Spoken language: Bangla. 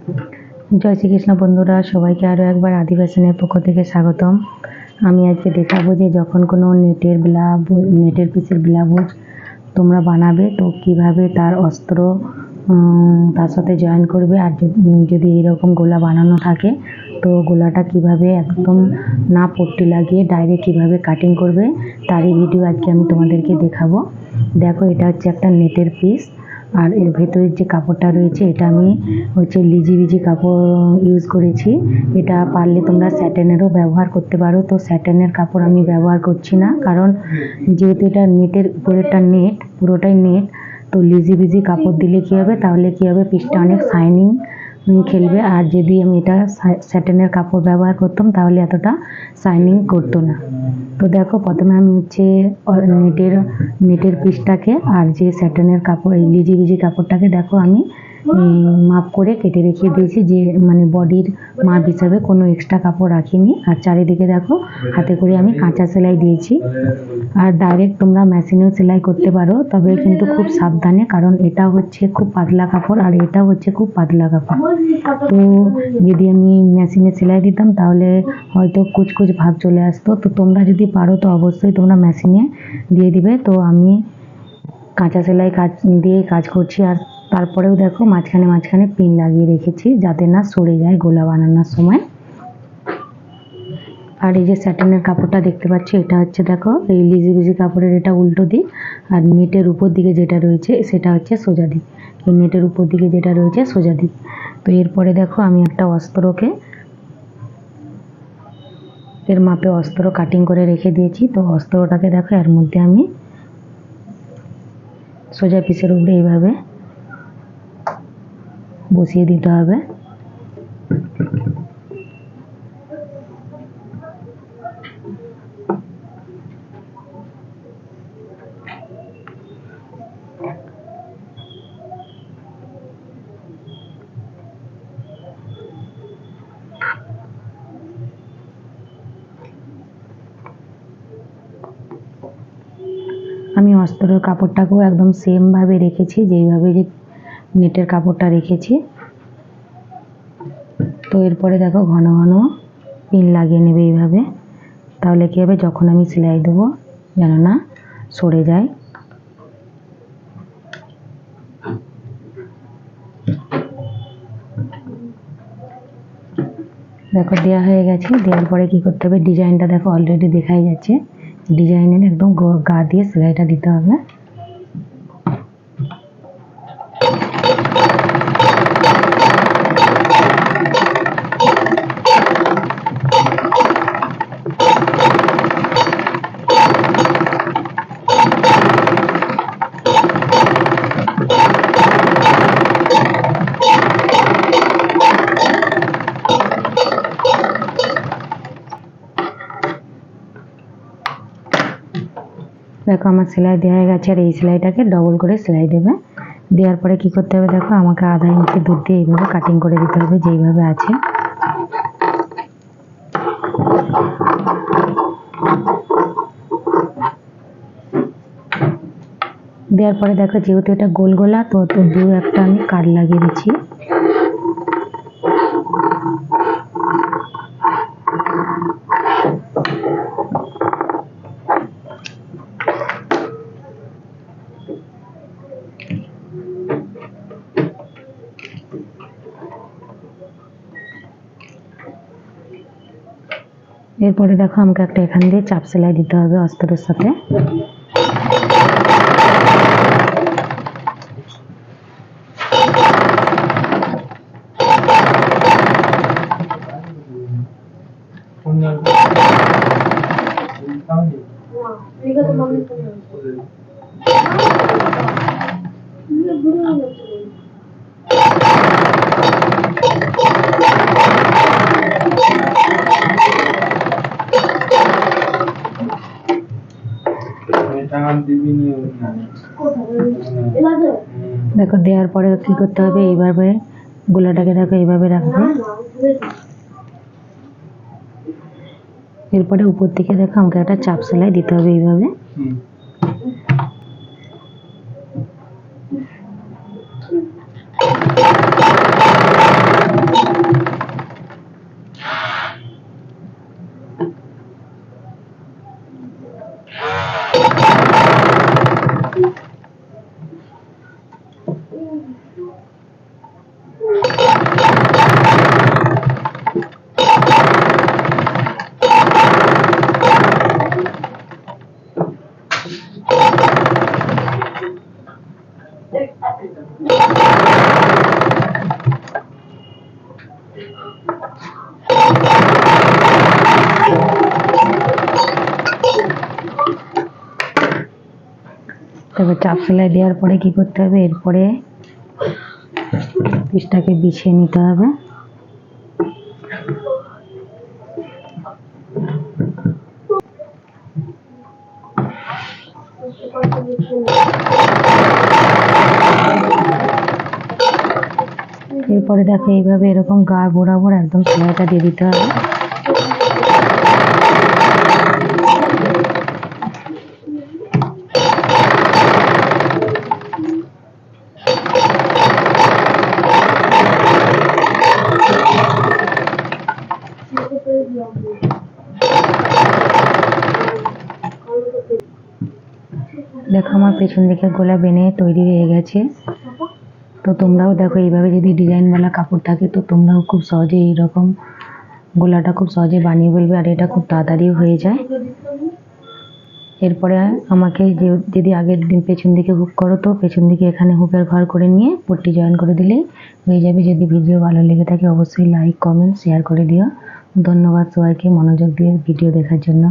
জয় শ্রীকৃষ্ণ বন্ধুরা, সবাইকে আরও একবার আদি ফ্যাশনের পক্ষ থেকে স্বাগতম। আমি আজকে দেখাবো যে যখন কোনো নেটের পিসের ব্লাউজ তোমরা বানাবে তো কিভাবে তার অস্ত্র তার সাথে জয়েন করবে। আর যদি এইরকম গোলা বানানো থাকে তো গোলাটা কিভাবে একদম না পট্টি লাগিয়ে ডাইরেক্ট কিভাবে কাটিং করবে তারই ভিডিও আজকে আমি তোমাদেরকে দেখাবো। দেখো, এটা হচ্ছে একটা নেটের পিস, আর এর ভেতরের যে কাপড়টা রয়েছে এটা আমি লিজিবিজি কাপড় ইউজ করেছি। এটা পারলে তোমরা স্যাটেনেরও ব্যবহার করতে পারো। তো স্যাটেনের কাপড় আমি ব্যবহার করছি না, কারণ যেহেতু এটা নেটের উপরেরটা নেট, পুরোটাই নেট, তো লিজিবিজি কাপড় দিলে কী হবে, তাহলে কী হবে, পিসটা অনেক শাইনিং খেলবে। আর যদি আমি এটা স্যাটেনের কাপড় ব্যবহার করতাম তাহলে এতটা শাইনিং করতো না। তো দেখো, প্রথমে আমি নেটের পিসটাকে আর যে স্যাটেনের কাপড়, এই লিজিবিজি কাপড়টাকে দেখো আমি মাপ করে কেটে রেখে দিয়েছি, যে মানে বডির মাপ হিসাবে কোনো এক্সট্রা কাপড় রাখিনি। আর চারিদিকে দেখো হাতে করে আমি কাঁচা সেলাই দিয়েছি। আর ডাইরেক্ট তোমরা মেশিনেও সেলাই করতে পারো, তবে কিন্তু খুব সাবধানে, কারণ এটা হচ্ছে খুব পাতলা কাপড় আর এটা হচ্ছে খুব পাতলা কাপড়। তো যদি আমি মেশিনে সেলাই দিতাম তাহলে হয়তো কুচকুচ ভাব চলে আসতো। তো তোমরা যদি পারো তো অবশ্যই তোমরা মেশিনে দিয়ে দিবে। তো আমি কাঁচা সেলাই দিয়ে কাজ করছি। আর তারপরেও দেখো মাঝখানে পিন লাগিয়ে রেখেছি, যাতে না সরে যায় গোলা বানানোর সময়। আর এই যে স্যাটিনের কাপড়টা দেখতে পাচ্ছি, এটা হচ্ছে দেখো এই লিজিবিজি কাপড়ের এটা উল্টো দিক, আর নেটের উপর দিকে যেটা রয়েছে সেটা হচ্ছে সোজা দিক। এই নেটের উপর দিকে যেটা রয়েছে সোজা দিক। তো এরপরে দেখো আমি একটা অস্ত্রকে এর মাপে অস্ত্র কাটিং করে রেখে দিয়েছি। তো অস্ত্রটাকে দেখো এর মধ্যে আমি সোজা পিসের উপরে এইভাবে বসিয়ে দিতে হবে। আমি অস্ত্রের কাপড়টাকেও একদম সেমভাবে রেখেছি, যেইভাবে যে নেটের কাপড়টা রেখেছি। তো এরপরে দেখো ঘন ঘন পিন লাগিয়ে নেবে এইভাবে, তাহলে কী হবে, যখন আমি সেলাই দেবো যেন না সরে যায়। দেখো দেওয়া হয়ে গেছে। দেওয়ার পরে কী করতে হবে, ডিজাইনটা দেখো অলরেডি দেখাই যাচ্ছে, ডিজাইনের একদম গা দিয়ে সেলাইটা দিতে হবে। দেখো আমার সেলাই দেওয়া হয়ে গেছে, আর এই সেলাইটাকে ডবল করে সেলাই দেবে। দেওয়ার পরে কি করতে হবে, দেখো আমাকে আধা ইঞ্চি দুধ দিয়ে এইভাবে কাটিং করে দিতে হবে, যেইভাবে আছে। দেওয়ার পরে দেখো যেহেতু এটা গোল গোলা, তো দু একটা আমি কাট লাগিয়ে দিচ্ছি। এরপরে দেখো আমাকে একটা এখান দিয়ে চাপ সেলাই দিতে হবে অস্ত্রের সাথে। দেখো দেওয়ার পরে কি করতে হবে, এইভাবে গোলাটাকে দেখো এইভাবে রাখবে। এরপরে উপর থেকে দেখো আমাকে একটা চাপ সেলাই দিতে হবে এইভাবে। এবার চাপ সেলাই দেওয়ার পরে কি করতে হবে, এরপরে পিসটাকে বিছিয়ে নিতে হবে। এরপরে দেখো এইভাবে এরকম গা বরাবর একদম সেলাইটা দিয়ে দিতে হবে। দেখো আমার পেছন দিকের গলা বেনে তৈরি হয়ে গেছে। তো তোমরাও দেখো এইভাবে যদি ডিজাইনওয়ালা কাপড় থাকে তো তোমরাও খুব সহজে এইরকম গলাটা খুব সহজে বানিয়ে ফেলবে, আর এটা খুব তাড়াতাড়িও হয়ে যায়। এরপরে আমাকে যদি আগের দিন পেছন দিকে হুক করো তো পেছন দিকে এখানে হুকের ঘর করে নিয়ে পট্টি জয়েন করে দিলেই হয়ে যাবে। যদি ভিডিও ভালো লেগে থাকে অবশ্যই লাইক কমেন্ট শেয়ার করে দিও। ধন্যবাদ সবাইকে মনোযোগ দিয়ে ভিডিও দেখার জন্য।